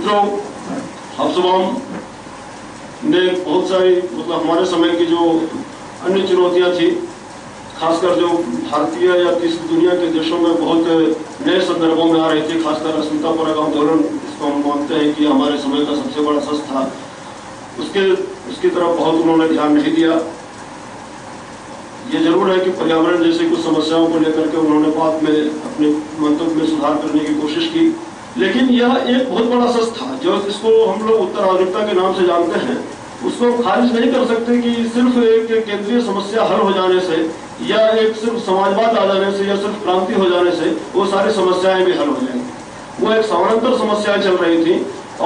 मित्रों, हफ्सबाम ने बहुत सारी हमारे समय की जो अन्य चुनौतियां थी, खासकर जो भारतीय या तीसरी दुनिया के देशों में बहुत नए संदर्भों में आ रही थी, खासकर अस्मितापरक आंदोलन, इसको हम मानते हैं कि हमारे समय का सबसे बड़ा सच था, उसकी तरफ बहुत उन्होंने ध्यान नहीं दिया। ये जरूर है कि पर्यावरण जैसी कुछ समस्याओं को लेकर के उन्होंने बाद में अपने मंतव्य में सुधार करने की कोशिश की, लेकिन यह एक बहुत बड़ा सच था जो इसको हम लोग उत्तराधुनिकता के नाम से जानते हैं। उसको खारिज नहीं कर सकते कि सिर्फ एक केंद्रीय समस्या हल हो जाने से या एक सिर्फ समाजवाद आ जाने से या सिर्फ क्रांति हो जाने से वो सारी समस्याएं भी हल हो जाएंगी। वो एक समानांतर समस्याएं चल रही थी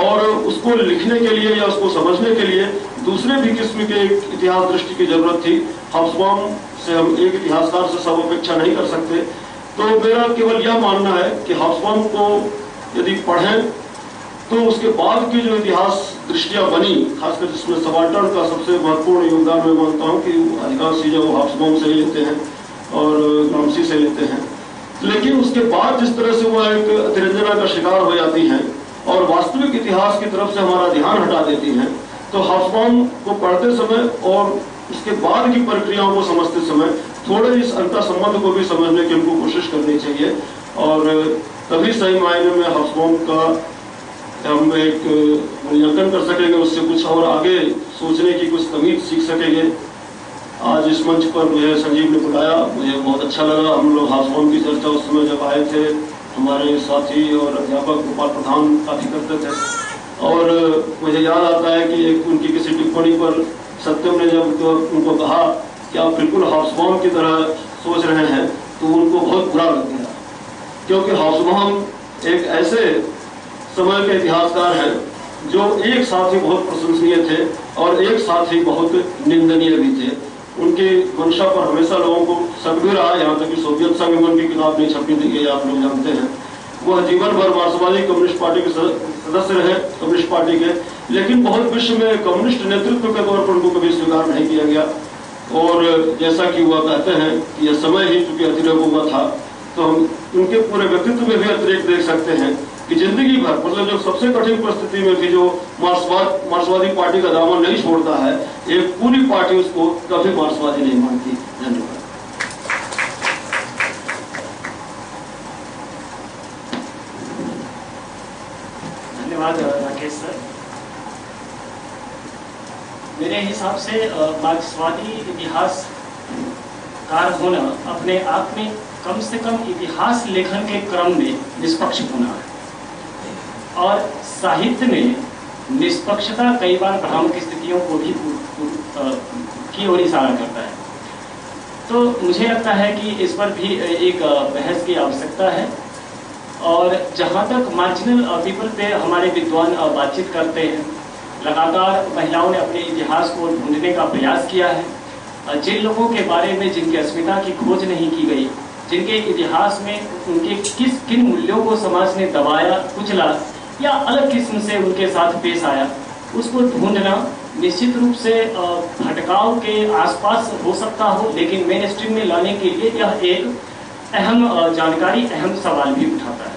और उसको लिखने के लिए या उसको समझने के लिए दूसरे भी किस्म के इतिहास दृष्टि की जरूरत थी। हफ्सबाम से हम एक इतिहासकार से सब अपेक्षा नहीं कर सकते। तो मेरा केवल यह मानना है कि हफ्सबाम को यदि पढ़ें तो उसके बाद की जो इतिहास दृष्टियां बनी, खासकर जिसमें सबाल्टर्न का सबसे महत्वपूर्ण योगदान मैं मानता हूं कि अधिकांश चीजें वो हफ्सबाम से ही लेते हैं और ग्रामसी से लेते हैं, लेकिन उसके बाद जिस तरह से वो एक अतिरंजना का शिकार हो जाती हैं और वास्तविक इतिहास की तरफ से हमारा ध्यान हटा देती हैं, तो हफ्सबाम को पढ़ते समय और उसके बाद की प्रक्रियाओं को समझते समय थोड़े इस अंतर संबंध को भी समझने की हमको कोशिश करनी चाहिए और तभी सही मायने में हफ्सबाम का हम एक मूल्यांकन कर सकेंगे, उससे कुछ और आगे सोचने की कुछ तमीज सीख सकेंगे। आज इस मंच पर मुझे संजीव ने बुलाया, मुझे बहुत अच्छा लगा। हम लोग हफ्सबाम की चर्चा उस समय जब आए थे, हमारे साथी और अध्यापक गोपाल प्रधान काफी करते थे और मुझे याद आता है कि एक उनकी किसी टिप्पणी पर सत्यम ने जब तो उनको कहा कि आप बिल्कुल हफ्सबाम की तरह सोच रहे हैं, तो उनको बहुत बुरा लग गया, क्योंकि हफ्सबाम एक ऐसे समय के इतिहासकार हैं जो एक साथ ही बहुत प्रशंसनीय थे और एक साथ ही बहुत निंदनीय भी थे। उनकी मंशा पर हमेशा लोगों को शक भी रहा, यहाँ तक कि सोवियत संघ में उनकी किताब नहीं छपी थी, आप लोग जानते हैं। वह जीवन भर मार्क्सवादी कम्युनिस्ट पार्टी के सदस्य रहे, कम्युनिस्ट पार्टी के, लेकिन बहुत विश्व में कम्युनिस्ट नेतृत्व के तौर पर उनको कभी स्वीकार नहीं किया गया। और जैसा कि वह कहते हैं कि यह समय ही चूंकि अतिरेक हुआ था, तो हम उनके पूरे व्यक्तित्व में भी अतिरेक देख सकते हैं कि जिंदगी भर जो सबसे कठिन परिस्थिति में थी, जो मार्क्सवादी पार्टी का दामन नहीं छोड़ता है, एक पूरी पार्टी उसको कभी मार्क्सवादी नहीं मानती। धन्यवाद। धन्यवाद राकेश सर। मेरे हिसाब से मार्क्सवादी इतिहासकार होना अपने आप में कम से कम इतिहास लेखन के क्रम में निष्पक्ष होना है, और साहित्य में निष्पक्षता कई बार भ्रामक स्थितियों को भी की ओर इशारा करता है। तो मुझे लगता है कि इस पर भी एक बहस की आवश्यकता है। और जहाँ तक मार्जिनल पीपल पे हमारे विद्वान बातचीत करते हैं, लगातार महिलाओं ने अपने इतिहास को ढूंढने का प्रयास किया है। जिन लोगों के बारे में जिनकी अस्मिता की खोज नहीं की गई, जिनके इतिहास में उनके किन मूल्यों को समाज ने दबाया, कुचला या अलग किस्म से उनके साथ पेश आया, उसको ढूंढना निश्चित रूप से भटकाव के आसपास हो सकता हो, लेकिन मेन स्ट्रीम में लाने के लिए यह एक अहम जानकारी, अहम सवाल भी उठाता है।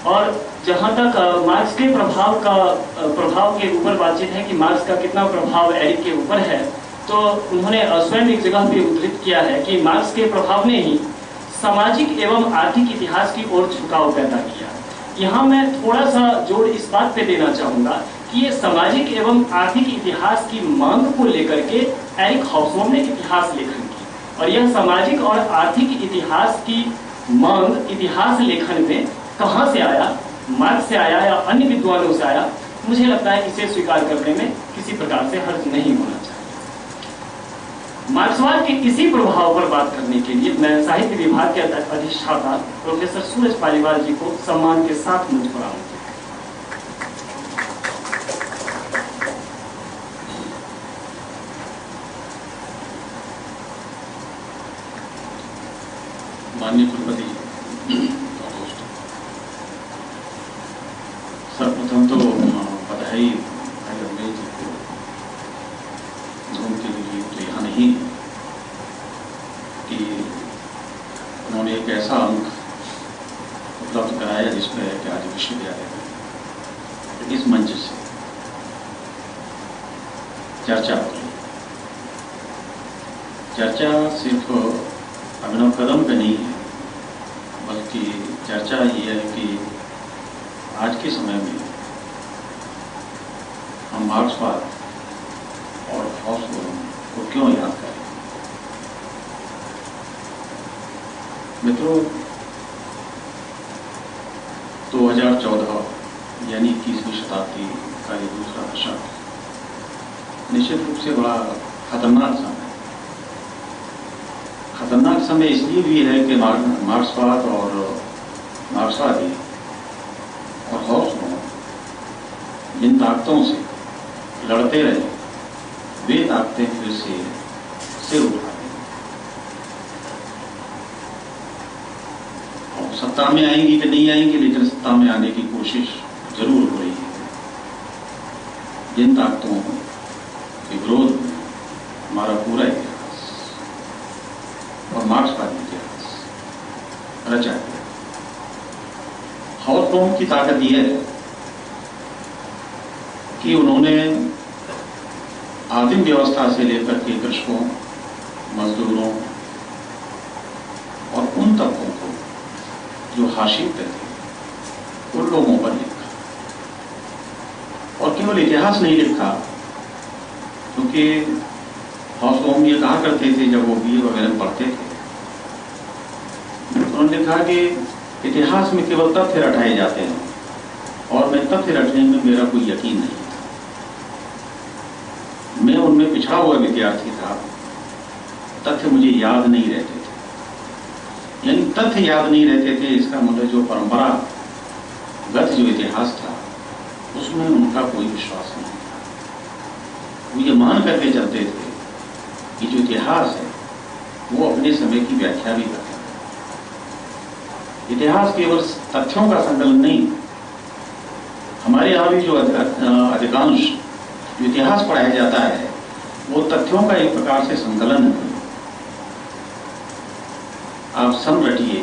और जहाँ तक मार्क्स के प्रभाव के ऊपर बातचीत है कि मार्क्स का कितना प्रभाव एरिक के ऊपर है, तो उन्होंने स्वयं एक जगह पे उद्धृत किया है कि मार्क्स के प्रभाव ने ही सामाजिक एवं आर्थिक इतिहास की ओर झुकाव पैदा किया। यहाँ मैं थोड़ा सा जोर इस बात पे देना चाहूँगा कि ये सामाजिक एवं आर्थिक इतिहास की मांग को लेकर के एरिक हफ्सबाम ने इतिहास लेखन की, और यह सामाजिक और आर्थिक इतिहास की मांग इतिहास लेखन में कहाँ से आया, मार्क्स से आया या अन्य विद्वानों से आया, मुझे लगता है इसे स्वीकार करने में किसी प्रकार से हर्ज नहीं होना चाहिए। मार्क्सवाद के इसी प्रभाव पर बात करने के लिए मैं साहित्य विभाग के अधिष्ठाता प्रोफेसर सूरज पालीवाल जी को सम्मान के साथ मंच पर आऊंगा। माननीय कुलपति, सर्वप्रथम तो बधाई भाई रमेश जी को उनके लिए तो यहाँ नहीं कि उन्होंने एक ऐसा अंक उपलब्ध कराया जिसमें कि आज विश्वविद्यालय में इस मंच से चर्चा हो रही है। चर्चा सिर्फ अभिनव कदम पे नहीं है, बल्कि चर्चा ये है कि आज के समय में हम मार्क्सवाद और हॉब्स को क्यों याद करें। मित्रों, 2014 यानी 21वीं शताब्दी का ये दूसरा दशक निश्चित रूप से बड़ा खतरनाक समय है। खतरनाक समय इसलिए भी है कि मार्क्सवाद और मार्क्सवादी और हॉब्स जिन ताकतों से लड़ते रहे, वे ताकतें फिर से सिर उठा रही और सत्ता में आएंगी कि नहीं आएंगी, लेकिन सत्ता में आने की कोशिश जरूर हो रही है। जिन ताकतों के विरोध में हमारा पूरा इतिहास और मार्क्सवादी इतिहास रचा गया। हॉब्स की ताकत यह है कि उन्होंने आदिम व्यवस्था से लेकर के कृषकों, मजदूरों और उन तबकों को जो हाशिए पे थे, उन लोगों पर लिखा। और केवल इतिहास नहीं लिखा, क्योंकि हॉब्स ये कहा करते थे जब वो बीए वगैरह पढ़ते थे, उन्होंने लिखा कि इतिहास में केवल तथ्य रटाए जाते हैं और मैं तथ्य रटने में मेरा कोई यकीन नहीं था। मैं उनमें पिछड़ा हुआ विद्यार्थी था, तथ्य मुझे याद नहीं रहते थे। यानी तथ्य याद नहीं रहते थे, इसका मतलब जो परंपरागत जो इतिहास था उसमें उनका कोई विश्वास नहीं था। वो ये मान करके चलते थे कि जो इतिहास है वो अपने समय की व्याख्या भी करता है। इतिहास केवल तथ्यों का संकलन नहीं। हमारे यहाँ भी जो अधिकांश जो इतिहास पढ़ाया जाता है वो तथ्यों का एक प्रकार से संकलन है। आप सम रटिए,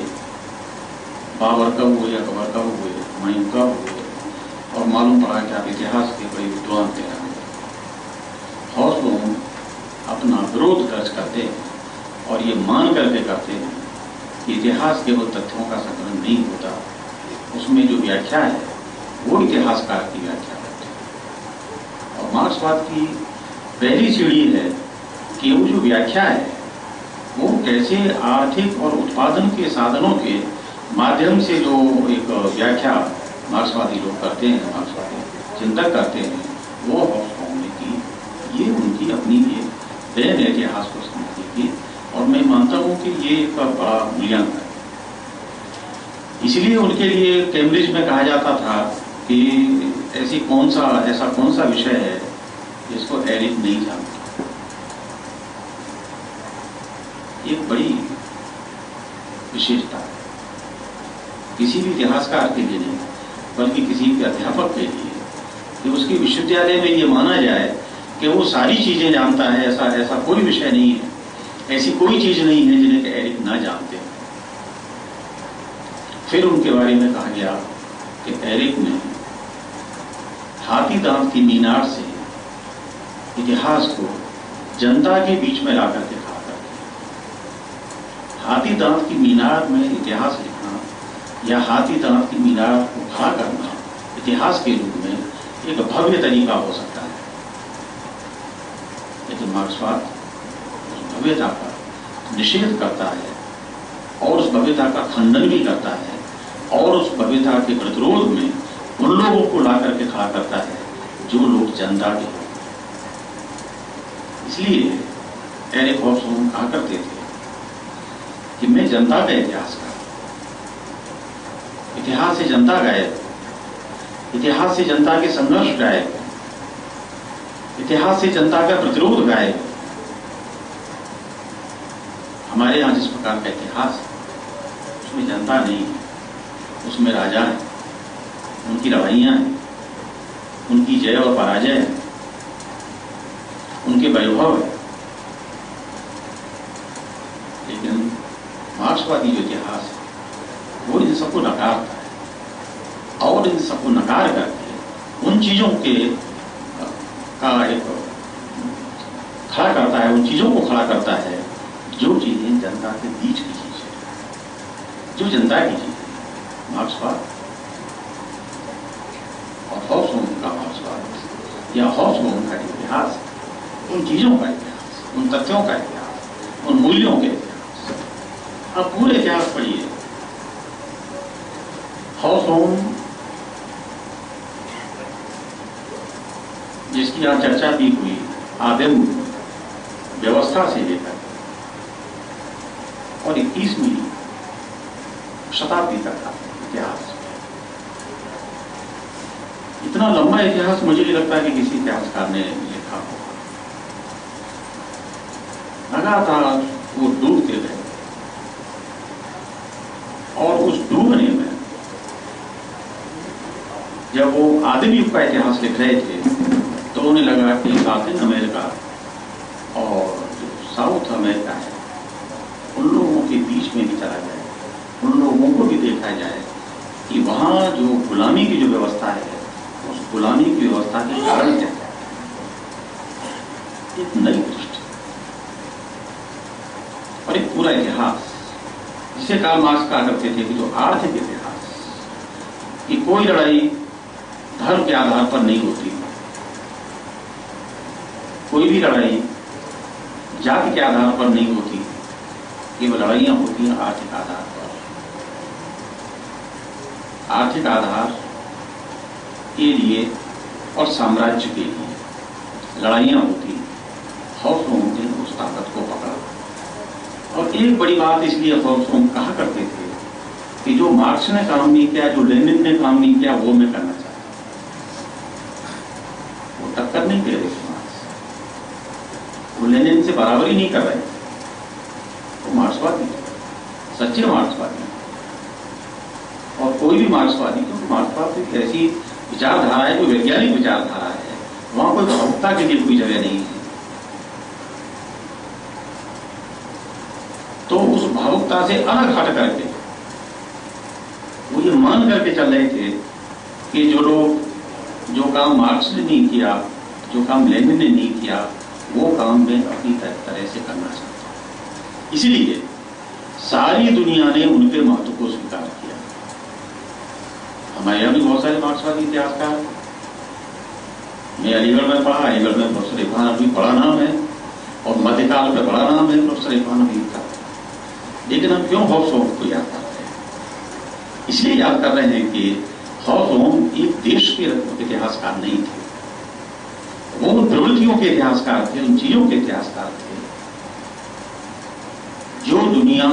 बाबर कब हुए, अकबर कब हुए, हुमायूं कब हुए, और मालूम पड़ा कि आप इतिहास के बड़े विद्वान थे। हॉब्स लोग अपना विरोध दर्ज करते हैं और ये मान करके करते हैं कि इतिहास केवल तथ्यों का संकलन नहीं होता, उसमें जो व्याख्या है वो इतिहासकार की व्याख्या करते हैं। और मार्क्सवाद की पहली सीढ़ी है कि वो जो व्याख्या है वो कैसे आर्थिक और उत्पादन के साधनों के माध्यम से जो एक व्याख्या मार्क्सवादी लोग करते हैं, मार्क्सवादी चिंतक करते हैं, वो हॉब्स ने की। ये उनकी अपनी एक देन है इतिहास को समझने की, और मैं मानता हूं कि ये एक बड़ा मूल्यांकन है। इसलिए उनके लिए कैम्ब्रिज में कहा जाता था कि ऐसा कौन सा विषय है जिसको एरिक नहीं जानता। एक बड़ी विशेषता है किसी भी इतिहासकार के लिए नहीं, बल्कि किसी भी अध्यापक के लिए, कि उसके विश्वविद्यालय में ये माना जाए कि वो सारी चीजें जानता है। ऐसा कोई विषय नहीं है, ऐसी कोई चीज नहीं है जिन्हें एरिक ना जानते। फिर उनके बारे में कहा गया कि एरिक ने हाथी दांत की मीनार से इतिहास को जनता के बीच में लाकर के खड़ा कर दिया। हाथी दांत की मीनार में इतिहास लिखना या हाथी दांत की मीनार को खड़ा करना इतिहास के रूप में एक भव्य तरीका हो सकता है, लेकिन मार्क्सवाद उस भव्यता का निषेध करता है और उस भव्यता का खंडन भी करता है, और उस भव्यता के प्रतिरोध में उन लोगों को ला करके खड़ा करता है जो लोग जनता के हों। इसलिए एरिक हॉब्स कहा करते थे कि मैं जनता का इतिहास कर, इतिहास से जनता गायब, इतिहास से जनता के संघर्ष गायब, इतिहास से जनता का प्रतिरोध गायब। हमारे यहाँ जिस प्रकार का इतिहास है उसमें जनता नहीं है, उसमें राजा है, उनकी लड़ाइयाँ हैं, उनकी जय और पराजय है, उनके वैभव है। लेकिन मार्क्सवादी जो इतिहास है वो इन सबको नकारता है, और इन सबको नकार करके उन उन चीजों के का एक खड़ा करता है, उन चीजों को खड़ा करता है जो चीजें जनता के बीच की चीज है, जो जनता की चीज है। मार्क्सवाद और हॉब्स का मार्क्सवाद या हॉब्स का इतिहास, उन चीजों का इतिहास, उन तथ्यों का इतिहास, उन मूल्यों के इतिहास। अब पूरे इतिहास पढ़िए। हॉब्स जिसकी यहाँ चर्चा भी हुई, आदिम व्यवस्था से लेकर और 21वीं शताब्दी तक का इतिहास, इतना लंबा इतिहास मुझे नहीं लगता कि किसी इतिहासकार ने लिखा हो। लगातार वो डूबते गए और उस डूबने में जब वो आदिम युग का इतिहास लिख रहे थे तो उन्हें लगा कि लैटिन अमेरिका और जो साउथ अमेरिका है उन लोगों के बीच में भी चला जाए, उन लोगों को भी देखा जाए कि वहां जो गुलामी की जो व्यवस्था है, उस गुलामी की व्यवस्था के कारण क्या है। एक नई दृष्टि और एक पूरा इतिहास, जिसे कार्ल मार्क्स कहा करते थे कि जो आर्थिक इतिहास, कि कोई लड़ाई धर्म के आधार पर नहीं होती, कोई भी लड़ाई जाति के आधार पर नहीं होती, केवल लड़ाइयां होती हैं आर्थिक आधार पर। आर्थिक आधार के लिए और साम्राज्य के लिए लड़ाइयां होती। हॉब्स ने उस ताकत को पकड़ा। और एक बड़ी बात इसलिए हॉब्स कहा करते थे कि जो मार्क्स ने काम नहीं किया, जो लेनिन ने काम नहीं किया, वो मैं करना चाहता हूं। वो टक्कर नहीं दे रहे थे मार्क्स, वो लेनिन से बराबरी नहीं कर रहे, वो मार्क्सवादी, सच्चे मार्क्सवादी। और कोई भी मार्क्सवादी, क्योंकि मार्क्सवाद एक ऐसी विचारधारा है जो वैज्ञानिक विचारधारा है, वहां कोई भावुकता के लिए कोई जगह नहीं है। तो उस भावुकता से अलग हट करके वो ये मान करके चल रहे थे कि जो लोग, जो काम मार्क्स ने नहीं किया, जो काम लेनिन ने नहीं किया, वो काम मैं अपनी तरह से करना चाहता हूं। इसलिए सारी दुनिया ने उनके महत्व को स्वीकार किया। हमारे यहां भी बहुत सारे मार्क्सवादी इतिहासकार, मैं अलीगढ़ में पढ़ा, अलीगढ़ में प्रोफेसर इरफान नकवी बड़ा नाम है और मध्यकाल में बड़ा नाम है प्रोफेसर इरफान नकवी का। लेकिन हम क्यों हॉब्स को याद करते हैं? इसलिए याद कर रहे हैं कि हॉब्स एक देश के इतिहासकार नहीं थे, वो उन प्रवृत्तियों के इतिहासकार थे, उन चीजों के इतिहासकार थे जो दुनिया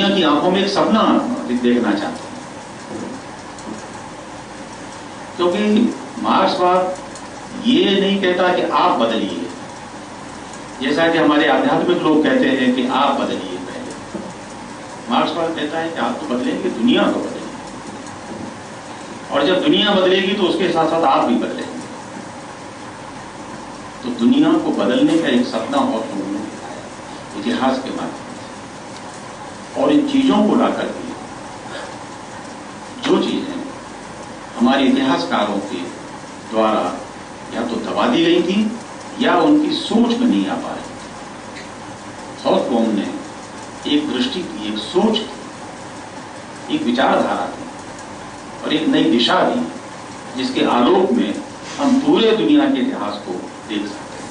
की आंखों में एक सपना देखना चाहते हैं। क्योंकि मार्क्सवाद ये नहीं कहता कि आप बदलिए, जैसा कि हमारे आध्यात्मिक लोग कहते हैं कि आप बदलिए पहले। मार्क्सवाद कहता है कि आप तो बदलेंगे, दुनिया को बदलेंगे, और जब दुनिया बदलेगी तो उसके साथ साथ आप भी बदलेंगे। तो दुनिया को बदलने का एक सपना हॉब्स ने दिखाया इतिहास के माध्यम से। और इन चीजों को लाकर के जो चीजें हमारे इतिहासकारों के द्वारा या तो दबा दी गई थी या उनकी सोच में नहीं आ पा रही थी, हॉब्स ने एक दृष्टि की, एक सोच की, एक विचारधारा थी और एक नई दिशा दी, जिसके आलोक में हम पूरे दुनिया के इतिहास को देख सकते हैं।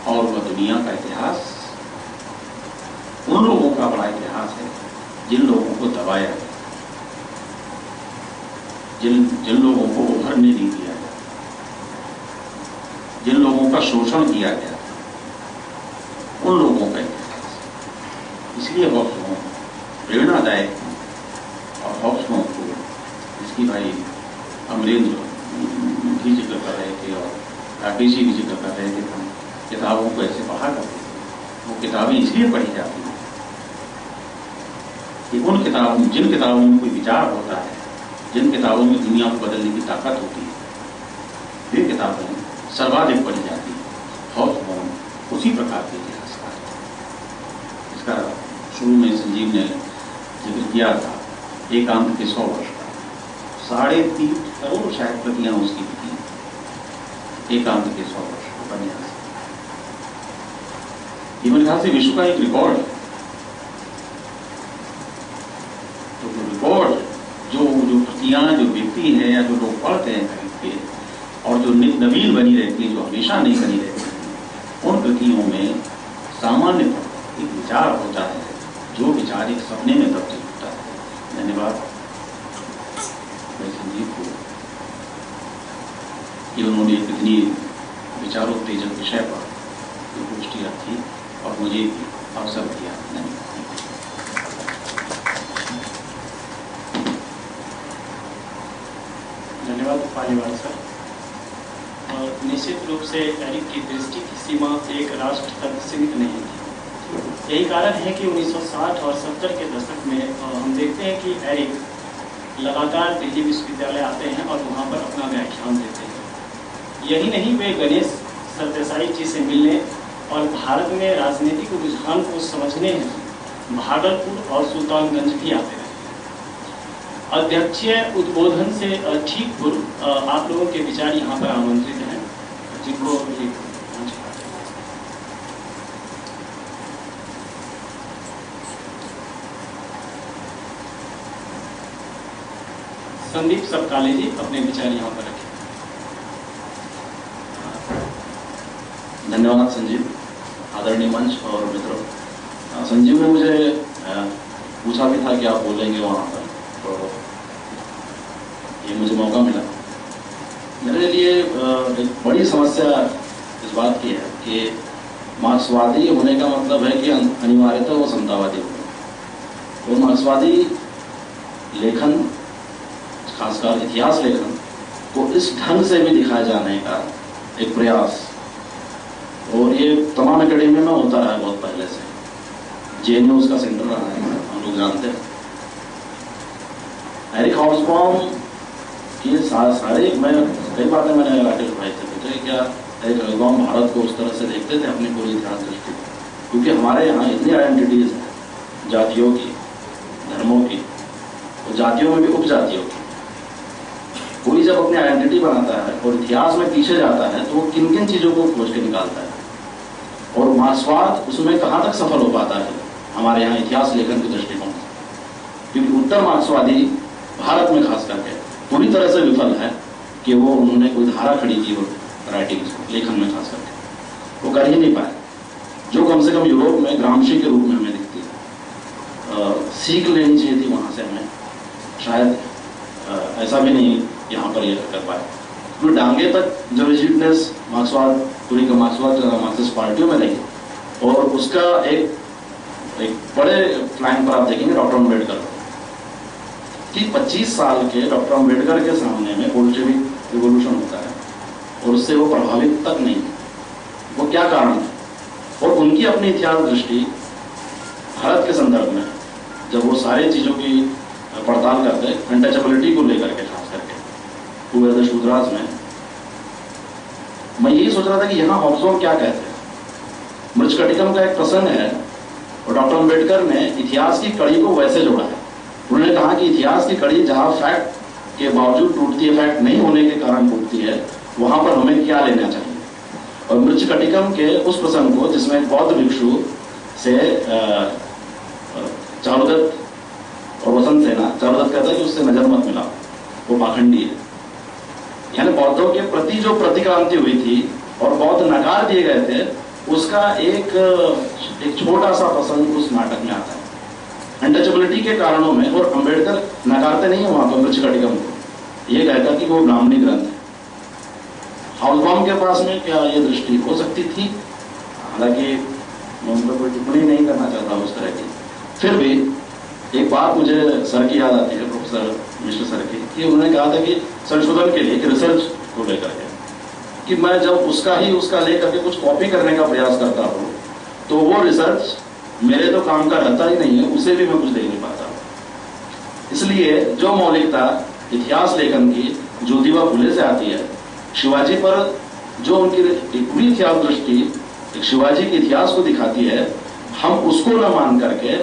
और वह दुनिया का इतिहास उन लोगों का बड़ा इतिहास है जिन लोगों को दबाया गया, जिन लोगों को उभरने नहीं दिया गया, जिन लोगों का शोषण किया गया, उन लोगों का इतिहास। इसलिए हॉब्स प्रेरणादायक और हॉब्स को, जिसकी भाई अमरेंद्र भी जिक्र कर रहे थे और राकेश जी भी जिक्र कर रहे थे, हम किताबों को ऐसे पढ़ा करते थे। वो किताबें इसलिए पढ़ी जाती हैं कि उन किताबों, जिन किताबों में कोई विचार होता है, जिन किताबों में दुनिया को बदलने की ताकत होती है, वे किताबें सर्वाधिक पढ़ी जाती है। हॉब्स उसी प्रकार के इतिहासकार थे। इसका शुरू में संजीव ने जिक्र किया था, एकांत के 100 वर्ष का। 3.5 करोड़ शायद प्रतियां उसकी बिकी, एकांत के 100 वर्ष उपन्यास। ये मेरे ख्याल से विश्व का एक रिकॉर्ड है। तो रिकॉर्ड जो प्रतियां जो बिकती है या जो लोग पढ़ते हैं खरीद के, और जो नवीन बनी रहती है, जो हमेशा नहीं बनी रहती है, उन कृतियों में सामान्य एक विचार होता है, जो विचार एक सपने में तब्दील होता है। धन्यवाद मैं संजीव को कि उन्होंने इतनी विचारोत्तेजक विषय पर गोष्ठी रखी और मुझे अवसर दिया। धन्यवाद पालीवाल सर। निश्चित रूप से एरिक की दृष्टि की सीमा एक राष्ट्र तक सीमित नहीं थी। यही कारण है कि 1960 और 70 के दशक में हम देखते हैं कि एरिक लगातार दिल्ली विश्वविद्यालय आते हैं और वहाँ पर अपना व्याख्यान देते हैं। यही नहीं, वे गणेश सरदेसाई जी से मिलने और भारत में राजनीतिक रुझान को समझने भागलपुर और सुल्तानगंज भी आते हैं। अध्यक्षीय उद्बोधन से ठीक पूर्व आप लोगों के विचार यहाँ पर आमंत्रित हैं, जिनको संदीप सबकाले जी अपने विचार यहाँ पर रखें। धन्यवाद संजीव, आदरणीय मंच और मित्रों। संजीव ने मुझे पूछा भी था कि आप बोलेंगे वहाँ पर, तो ये मुझे मौका मिला। मेरे लिए एक बड़ी समस्या इस बात की है कि मार्क्सवादी होने का मतलब है कि अनिवार्यतः वो समतावादी हो। वो मार्क्सवादी लेखन, खासकर इतिहास लेखन को इस ढंग से भी दिखाए जाने का एक प्रयास, और ये तमाम एकेडमी में होता रहा है बहुत पहले से। जेएनयू उसका सेंटर रहा है, हम लोग जानते हैं। एरिक हॉब्सबॉम की सारे मैं कई बातें मैंने राकेश भाई से पूछे, क्या एरिक हॉब्सबॉम भारत को उस तरह से देखते थे अपनी पूरी इतिहास दृष्टि, क्योंकि हमारे यहाँ इतनी आइडेंटिटीज हैं जातियों की, धर्मों की, और जातियों में भी उपजातियों की। कोई जब अपनी आइडेंटिटी बनाता है और इतिहास में पीछे जाता है तो वो किन किन चीज़ों को खोज के निकालता है, और मार्क्सवाद उसमें कहाँ तक सफल हो पाता है हमारे यहाँ इतिहास लेखन के दृष्टिकोण से। क्योंकि उत्तर मार्क्सवादी भारत में खास करके पूरी तरह से विफल है कि वो उन्होंने कोई धारा खड़ी की हो राइटिंग लेखन में, खास करके वो कर ही नहीं पाए, जो कम से कम यूरोप में ग्रामशी के रूप में हमें दिखती है। सीख लेनी चाहिए थी वहाँ से हमें, शायद ऐसा भी नहीं यहाँ पर ये कर पाए। तो डांगे तक जो रिजिडनेस मार्क्सवाद, पूरी का मार्क्सिस्ट पार्टियों में रही, और उसका एक बड़े फ्लैंक पर आप देखेंगे डॉक्टर अम्बेडकर कि 25 साल के डॉक्टर अम्बेडकर के सामने में बोल्शेविक रिवॉल्यूशन होता है और उससे वो प्रभावित तक नहीं। वो क्या कारण है? और उनकी अपनी इतिहास दृष्टि भारत के संदर्भ में जब वो सारी चीज़ों की पड़ताल करते, अनटचेबिलिटी को लेकर के खास करके पूरे शूद्राज में, मैं यही सोच रहा था कि यहाँ हॉब्सबॉम क्या कहते हैं। मृच्छकटिकम का एक प्रसंग है और डॉक्टर अम्बेडकर ने इतिहास की कड़ी को वैसे जोड़ा है। उन्होंने कहा कि इतिहास की कड़ी जहाँ फैक्ट के बावजूद टूटती है, फैक्ट नहीं होने के कारण टूटती है, वहाँ पर हमें क्या लेना चाहिए। और मृच्छकटिकम के उस प्रसंग को, जिसमें बौद्ध भिक्षु से चारुदत्त और वसंत सेना, चारुदत्त कहता है कि उससे नजर मत मिला, वो पाखंडी है। यानी बौद्धों के प्रति जो प्रतिक्रांति हुई थी और बौद्ध नकार दिए गए थे, उसका एक छोटा सा प्रसंग उस नाटक में आता है अनटचेबिलिटी के कारणों में। और अंबेडकर नकारते नहीं है वहां पर मृच्छकटिकम को, ये कहता कि वो ब्राह्मणी ग्रंथ है। हॉब्सबॉम के पास में क्या ये दृष्टि हो सकती थी? हालांकि मैं उन पर कोई टिप्पणी नहीं करना चाहता उस तरह की, फिर भी एक बात मुझे सर की याद आती है, प्रोफेसर मिश्र सर की, कि उन्होंने कहा था कि संशोधन के लिए, रिसर्च को लेकर के, कि मैं जब उसका ले करके कुछ कॉपी करने का प्रयास करता हूँ तो वो रिसर्च मेरे तो काम का रहता ही नहीं है, उसे भी मैं कुछ दे नहीं पाता। इसलिए जो मौलिकता इतिहास लेखन की ज्योतिबा फुले से आती है, शिवाजी पर जो उनकी एक पूरी इतिहास दृष्टि एक शिवाजी के इतिहास को दिखाती है, हम उसको न मान करके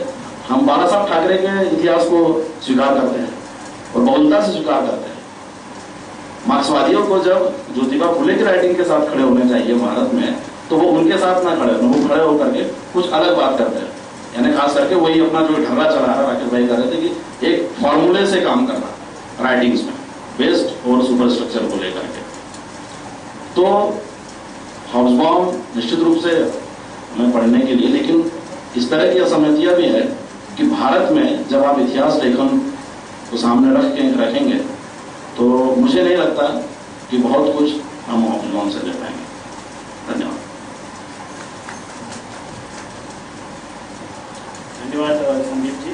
हम बाला साहब ठाकरे के इतिहास को स्वीकार करते हैं और बहुलता से स्वीकार करते हैं। मार्क्सवादियों को जब ज्योतिबा फुले की राइटिंग के साथ खड़े होने चाहिए भारत में, तो वो उनके साथ ना खड़े, वो खड़े होकर के कुछ अलग बात करते हैं। यानी खास करके वही अपना जो ढर्रा चला रहा राकेश भाई कर रहे थे कि एक फॉर्मूले से काम करना राइटिंग्स में, बेस्ड और सुपर स्ट्रक्चर को लेकर के। तो हॉब्सबॉम निश्चित रूप से हमें पढ़ने के लिए, लेकिन इस तरह की असहमतियां भी है कि भारत में जब आप इतिहास लेखन को सामने रखेंगे तो मुझे नहीं लगता कि बहुत कुछ हम हॉब्सबॉम से ले पाएंगे। धन्यवाद। धन्यवाद संदीप जी।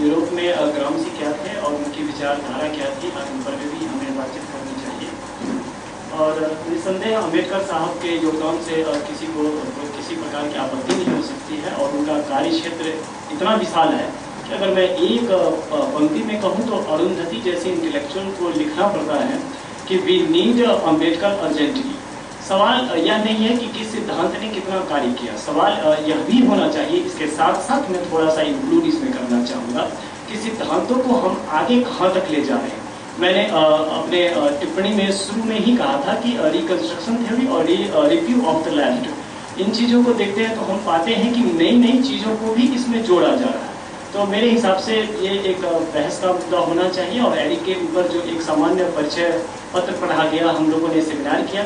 यूरोप में ग्रामसी क्या थे और उनकी विचारधारा क्या थी, उन पर भी हमें बातचीत करनी चाहिए। और निस्संदेह अम्बेडकर साहब के योगदान से किसी को किसी प्रकार की आपत्ति नहीं हो सकती है, और उनका कार्य क्षेत्र इतना विशाल है कि अगर मैं एक पंक्ति में कहूँ तो अरुंधति जैसे इंटेलेक्चुअल को लिखना पड़ता है कि वी नीड अम्बेडकर अर्जेंटली। सवाल यह नहीं है कि किस सिद्धांत ने कितना कार्य किया, सवाल यह भी होना चाहिए, इसके साथ साथ मैं थोड़ा सा इंक्लूड इसमें करना चाहूँगा कि सिद्धांतों को हम आगे कहाँ तक ले जा रहे हैं। मैंने अपने टिप्पणी में शुरू में ही कहा था कि रिकंस्ट्रक्शन थ्योरी और रिव्यू ऑफ द लेफ्ट, इन चीज़ों को देखते हैं तो हम पाते हैं कि नई नई चीज़ों को भी इसमें जोड़ा जा रहा है। तो मेरे हिसाब से ये एक बहस का मुद्दा होना चाहिए, और एरिक के ऊपर जो एक सामान्य परिचय पत्र पढ़ा गया, हम लोगों ने सेमिनार किया,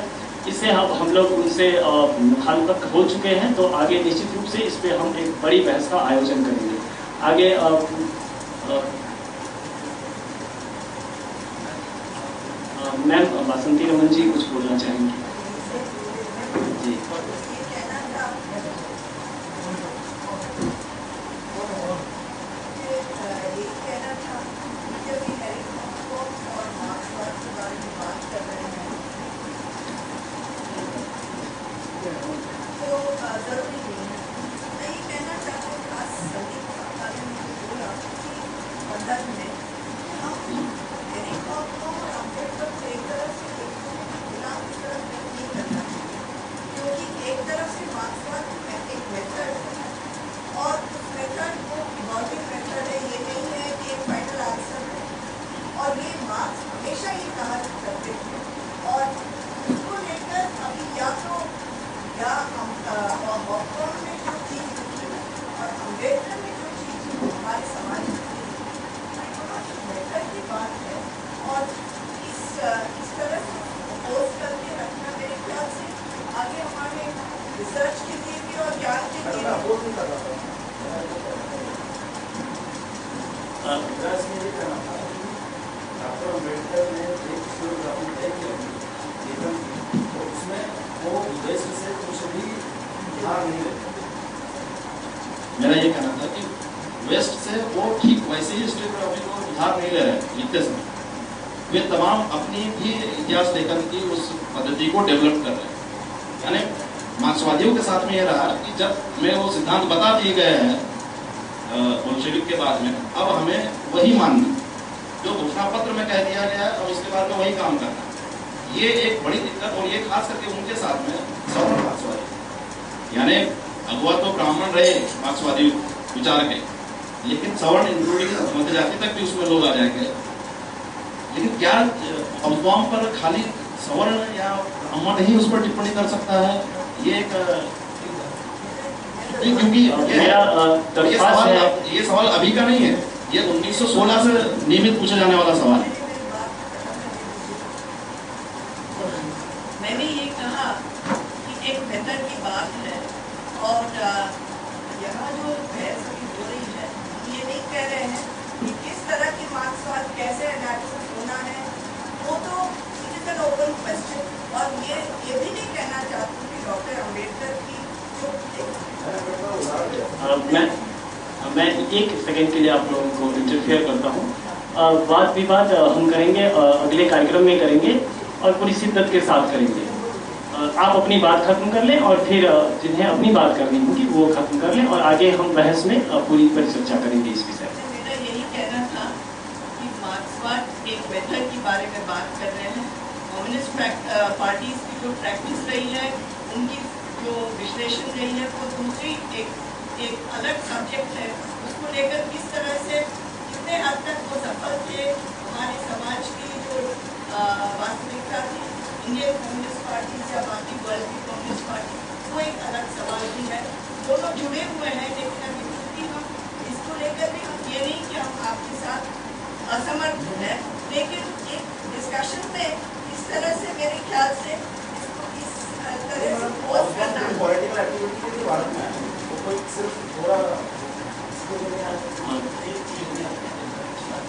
इससे हम लोग उनसे मुखालफत हो चुके हैं। तो आगे निश्चित रूप से इस पर हम एक बड़ी बहस का आयोजन करेंगे। आगे मैम वासंती रमन जी कुछ बोलना चाहेंगी जी। मेरा ये कहना था कि वेस्ट से वो ठीक वैसे ही हिस्टोग्राफी को उधार नहीं ले रहे लिखते समय, वे तमाम अपनी भी इतिहास लेखन की उस पद्धति को डेवलप कर रहे हैं। यानी मार्क्सवादियों के साथ में ये रहा कि जब हमें वो सिद्धांत बता दिए गए हैं बोल्शेविक के बाद में, अब हमें वही मानना जो घोषणा पत्र में कह दिया गया है, और उसके बाद में वही काम करना। ये एक बड़ी दिक्कत, और ये खास करके उनके साथ में सवर्ण मार्क्सवादी, यानी अगुआ तो ब्राह्मण रहे मार्क्सवादी विचार के, लेकिन सवर्ण इंक्लूडिंग मध्य जाति तक भी उसमें लोग आ जाएंगे। लेकिन क्या हॉब्सबॉम पर खाली सवर्ण या ब्राह्मण ही उस पर टिप्पणी कर सकता है? ये एक क्योंकि ये सवाल अभी का नहीं है, ये 1916 से नियमित पूछे जाने वाला सवाल है। मैंने ये कहा कि एक मेथड की बात है, और यहाँ जो बहस अभी हो रही है, ये नहीं कह रहे हैं कि किस तरह की मार्क्सवाद कैसे एनालिसिस होना है, वो तो it is an open question. और ये भी नहीं कहना चाहती कि डॉक्टर अम्बेडकर की मैं एक सेकंड के लिए आप लोगों को इंटरफेयर करता हूँ। वाद विवाद हम करेंगे अगले कार्यक्रम में करेंगे, और पूरी शिद्दत के साथ करेंगे। आप अपनी बात खत्म कर लें, और फिर जिन्हें अपनी बात करनी होगी वो खत्म कर लें, और आगे हम बहस में पूरी परिचर्चा करेंगे इस विषय में। मेरा यही कहना था कि मार्क्सवाद एक मेथड के बारे में बात कर रहे हैं। कम्युनिस्ट पार्टीज की जो प्रैक्टिस रही है, उनकी जो विश्लेषण रही है, वो दूसरी एक अलग सब्जेक्ट है। उसको लेकर किस तरह से कितने हद तक वो सफल थे, हमारे समाज की जो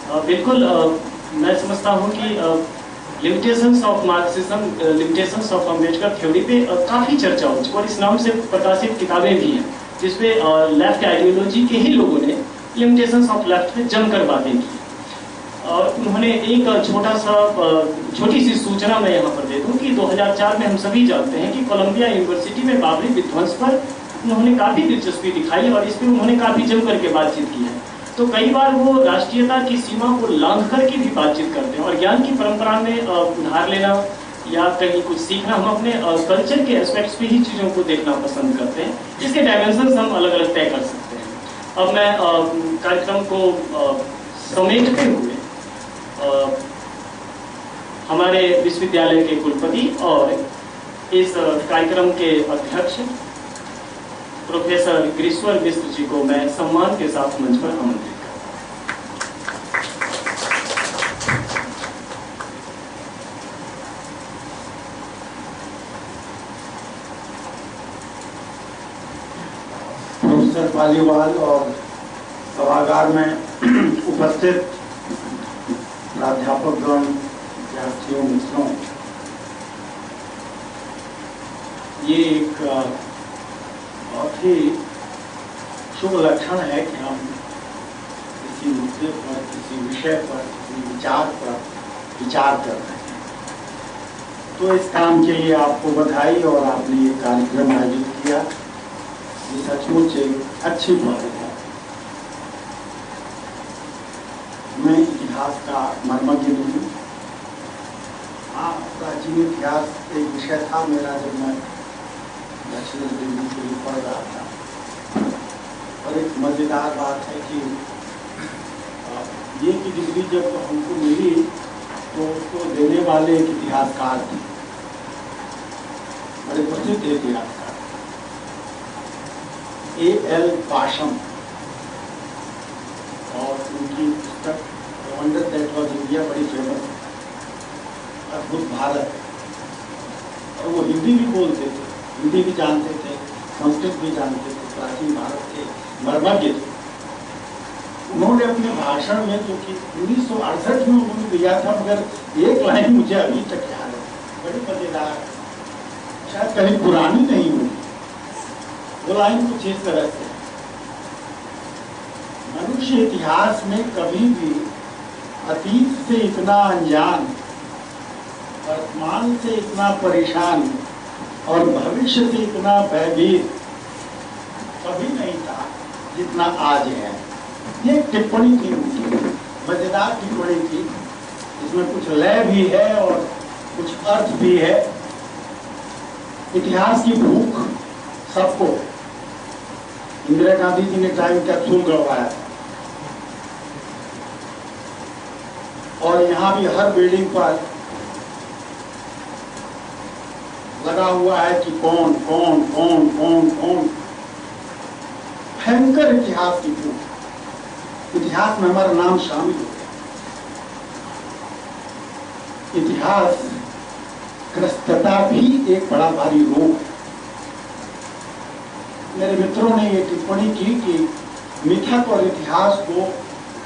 बिल्कुल मैं समझता हूँ कि limitations of Marxism, limitations of Ambedkar theory पे काफ़ी चर्चा हो चुकी और इस नाम से प्रकाशित किताबें भी हैं जिसपे लेफ्ट आइडियोलॉजी के ही लोगों ने लिमिटेशंस ऑफ लेफ्ट पे जमकर बातें की। और उन्होंने एक छोटी सी सूचना मैं यहाँ पर दे दूँ कि 2004 में हम सभी जानते हैं कि कोलंबिया यूनिवर्सिटी में बाबरी विध्वंस पर उन्होंने काफ़ी दिलचस्पी दिखाई और इस पर उन्होंने काफ़ी जम करके बातचीत की है। तो कई बार वो राष्ट्रीयता की सीमा को लांघ करके भी बातचीत करते हैं और ज्ञान की परंपरा में उधार लेना या कहीं कुछ सीखना, हम अपने कल्चर के एस्पेक्ट्स पे ही चीज़ों को देखना पसंद करते हैं। इसके डायमेंशंस हम अलग अलग तय कर सकते हैं। अब मैं कार्यक्रम को समेटते हुए हमारे विश्वविद्यालय के कुलपति और इस कार्यक्रम के अध्यक्ष प्रोफेसर ग्रीश्वर मिश्र जी को मैं सम्मान के साथ मंच पर आमंत्रित प्रोफेसर पालीवाल और सभागार में उपस्थित प्राध्यापकगण, विद्यार्थियों, मित्रों, ये एक बहुत ही शुभ लक्षण है कि हम किसी मुद्दे पर, किसी विषय पर, किसी विचार पर विचार कर रहे हैं। तो इस काम के लिए आपको बधाई और आपने ये कार्यक्रम आयोजित किया, ये सचमुच एक अच्छी बात है। मैं इतिहास का मर्मज्ञ नहीं हूँ। हाँ, प्राचीन इतिहास एक विषय था मेरा जब मैं बैचलर डिग्री के लिए पढ़ रहा था। और एक मज़ेदार बात है कि ये की डिग्री जब हमको मिली तो उसको देने वाले एक इतिहासकार थे, बड़े प्रसिद्ध इतिहासकार, A.L. पाशम। और उनकी पुस्तक वंडर दैट वाज इंडिया बड़ी फेमस, अद्भुत भारत। और वो हिंदी भी बोलते थे, हिंदी भी जानते थे, संस्कृत भी जानते थे, प्राचीन भारत के मर्मज्ञ थे। उन्होंने अपने भाषण में, जो कि 1968 में उन्होंने दिया था, मगर एक लाइन मुझे अभी तक याद है, बड़ी मजेदार, शायद कहीं पुरानी नहीं हुई। वो लाइन कुछ इस तरह से, मनुष्य इतिहास में कभी भी अतीत से इतना अनजान, वर्तमान से इतना परेशान और भविष्य से इतना भयभीत कभी नहीं था जितना आज है। ये टिप्पणी थी उनकी, मजेदार टिप्पणी थी। इसमें कुछ लय भी है और कुछ अर्थ भी है। इतिहास की भूख सबको, इंदिरा गांधी जी ने टाइम कैप्सूल गड़वाया था और यहाँ भी हर बिल्डिंग पर लगा हुआ है कि कौन कौन कौन कौन कौन। भयंकर इतिहास की भूख, इतिहास में हमारा नाम शामिल हो गया। इतिहास ग्रस्तता भी एक बड़ा भारी रोग है। मेरे मित्रों ने ये टिप्पणी की कि मिथक और इतिहास को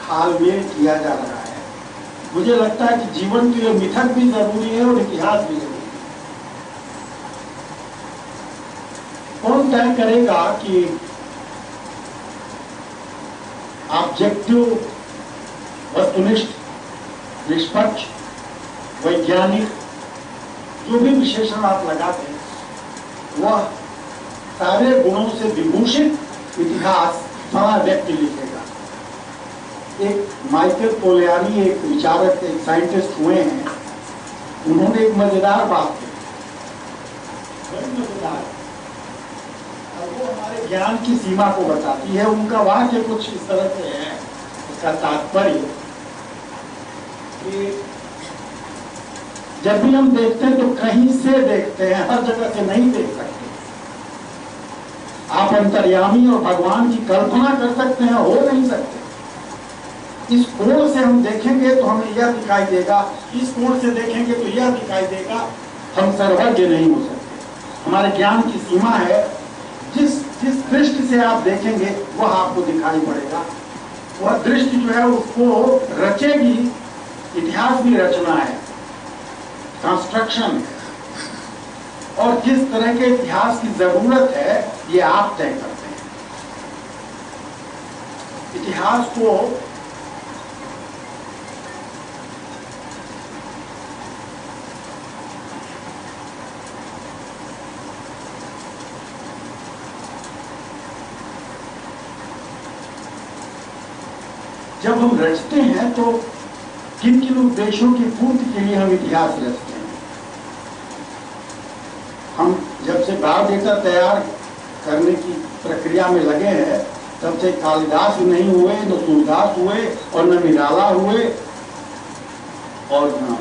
तालमेल किया जा रहा है। मुझे लगता है कि जीवन के लिए मिथक भी जरूरी है और इतिहास भी जरूरी है। कौन तय करेगा कि ऑब्जेक्टिव, वस्तुनिष्ठ, निष्पक्ष, वैज्ञानिक, जो भी विशेषण आप लगाते हैं, वह सारे गुणों से विभूषित इतिहास बड़ा व्यक्ति लिखेगा। एक माइकल पोलियानी, एक विचारक, एक साइंटिस्ट हुए हैं, उन्होंने एक मजेदार बात की, बड़ी मजेदार, और वो हमारे ज्ञान की सीमा को बताती है। उनका वाक्य कुछ इस तरह से है, इसका तात्पर्य कि जब भी हम देखते हैं तो कहीं से देखते हैं, हर जगह से नहीं देख सकते। आप अंतर्यामी और भगवान की कल्पना कर सकते हैं, हो नहीं सकते। इस कोण से हम देखेंगे तो हमें यह दिखाई देगा, इस कोण से देखेंगे तो यह दिखाई देगा। हम सर्वज्ञ नहीं हो सकते। हमारे ज्ञान की सीमा है, जिस पृष्ठ से आप देखेंगे वह आपको दिखाई पड़ेगा। वह दृष्टि जो है उसको रचेगी। इतिहास भी रचना है, कंस्ट्रक्शन, और किस तरह के इतिहास की जरूरत है ये आप तय करते हैं। इतिहास को जब हम रचते हैं तो किन किन उद्देश्यों की पूर्ति के लिए हम इतिहास रचते हैं। हम जब से बायोडेटा तैयार करने की प्रक्रिया में लगे हैं तब से कालिदास नहीं हुए, न सूरदास हुए, और न निराला हुए, और न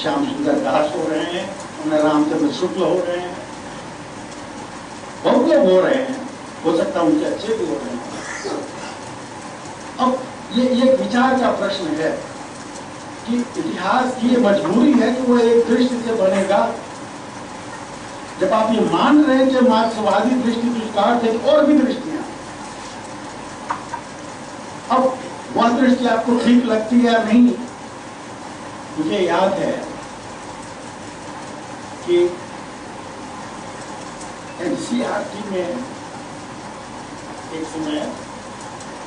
श्याम सुंदर दास हो रहे हैं, न रामचंद्र शुक्ल हो रहे हैं। बहुत लोग हो रहे हैं, हो सकता है उनके अच्छे भी हो रहे हैं। अब ये विचार का प्रश्न है कि इतिहास की ये मजबूरी है कि वो एक दृष्टि से बनेगा। जब आप ये मान रहे हैं कि मार्क्सवादी दृष्टि दुष्कार थे, और भी दृष्टियां, अब वह दृष्टि आपको ठीक लगती है या नहीं। मुझे याद है कि एनसीईआरटी में एक समय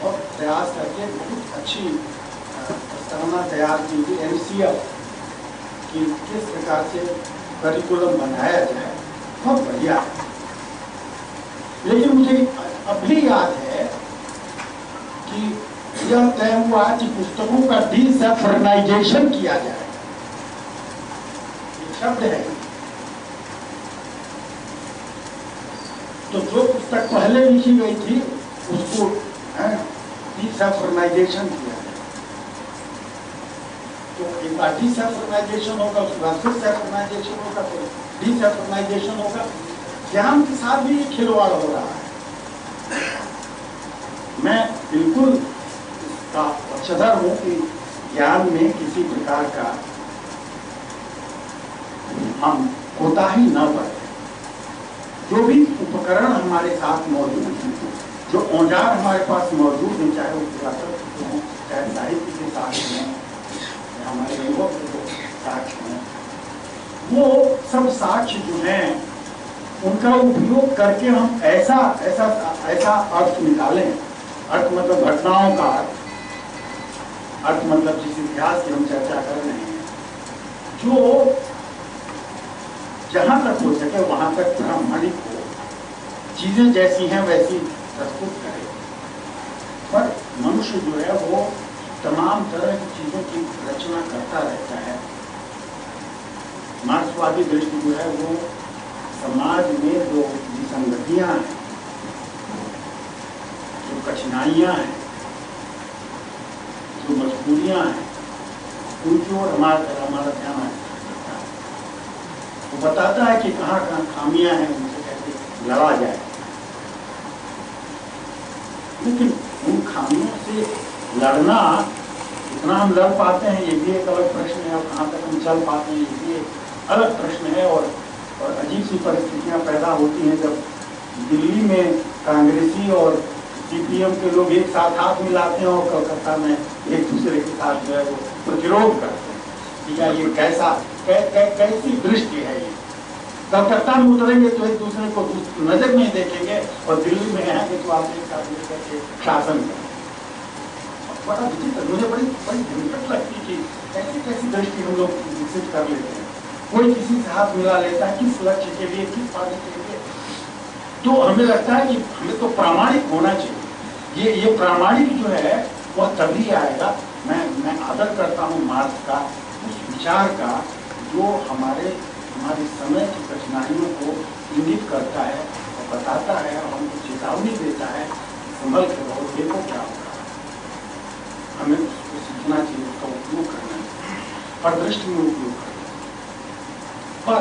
और प्रयास करके बहुत अच्छी प्रस्तावना तैयार की थी एनसीएफ कि किस प्रकार से करिकुलम बनाया जाए, बहुत बढ़िया है। लेकिन मुझे अब भी याद है कि यह तय हुआ कि पुस्तकों का डिसैफरनाइजेशन किया जाए। एक शब्द है, तो जो पुस्तक पहले लिखी गई थी उसको डिसैफरनाइजेशन किया जाए। तो एक बार डिसैफरनाइजेशन होगा, उसके बाद फिर सैफरनाइजेशन होगा, फिर डिसैफरनाइजेशन होगा। ज्ञान के साथ भी ये खिलवाड़ हो रहा है। मैं बिल्कुल इसका पक्षधर हूं कि ज्ञान में किसी प्रकार का हम कोताही न बरतें। जो भी उपकरण हमारे साथ मौजूद हैं, जो औजार हमारे पास मौजूद हैं, चाहे वो पुरातत्व हो, चाहे साहित्य के साथ में, हमारे युवक के साक्ष्य हैं, वो सब साक्ष्य जो हैं उनका उपयोग करके हम ऐसा ऐसा ऐसा अर्थ निकालें। अर्थ मतलब घटनाओं का अर्थ मतलब जिस इतिहास की हम चर्चा कर रहे हैं, जो जहां तक हो सके वहां तक प्रामाणिक हो, चीजें जैसी हैं वैसी प्रस्तुत करे। पर मनुष्य जो है वो तमाम तरह की चीजों की रचना करता रहता है। मार्क्सवादी दृष्टि जो है वो समाज में जो विसंगतियां हैं, जो कठिनाइयां हैं, जो मजबूरियां हैं, उनकी ओर हमारा ध्यान है। वो बताता है कि कहाँ कहाँ खामियां हैं, उनसे कैसे लड़ा जाए। लेकिन उन खामियों से लड़ना, कितना हम लड़ पाते हैं ये भी एक अलग प्रश्न है, और कहाँ तक हम चल पाते हैं ये भी एक अलग प्रश्न है। और अजीब सी परिस्थितियां पैदा होती हैं जब दिल्ली में कांग्रेसी और सीपीएम के लोग एक साथ हाथ मिलाते हैं और कलकत्ता में एक दूसरे के साथ जो है वो प्रतिरोध करते हैं। या ये कैसी दृष्टि है ये। कलकत्ता में उतरेंगे तो एक दूसरे को नजर नहीं देखेंगे, और दिल्ली में आएंगे तो आप एक साथ मिलकर के शासन करें। बड़ा विचित्र, मुझे बड़ी झंझट लगती कि कैसी दृष्टि हम लोग विकसित कर लेते हैं। कोई किसी से हाथ मिला लेता है, किस लक्ष्य के लिए, किस पार्टी के लिए। तो हमें लगता है कि हमें तो प्रामाणिक होना चाहिए। ये प्रामाणिक जो है वह तभी आएगा। मैं आदर करता हूँ मार्क्स का, उस विचार का जो हमारे समय की कठिनाइयों को इंगित करता है और बताता है, और हमको चेतावनी देता है, संभल के रहो, देखो क्या होगा। हमें उसको सीखना चाहिए, उसका उपयोग करना चाहिए, हर दृष्टि में उपयोग करना। पर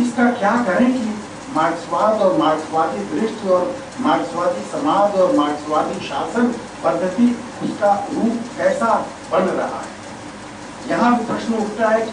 इसका क्या करें कि मार्क्सवाद और मार्क्सवादी दृष्टि और मार्क्सवादी समाज और मार्क्सवादी शासन पद्धति, उसका रूप कैसा बन रहा है। यहाँ भी प्रश्न उठता है कि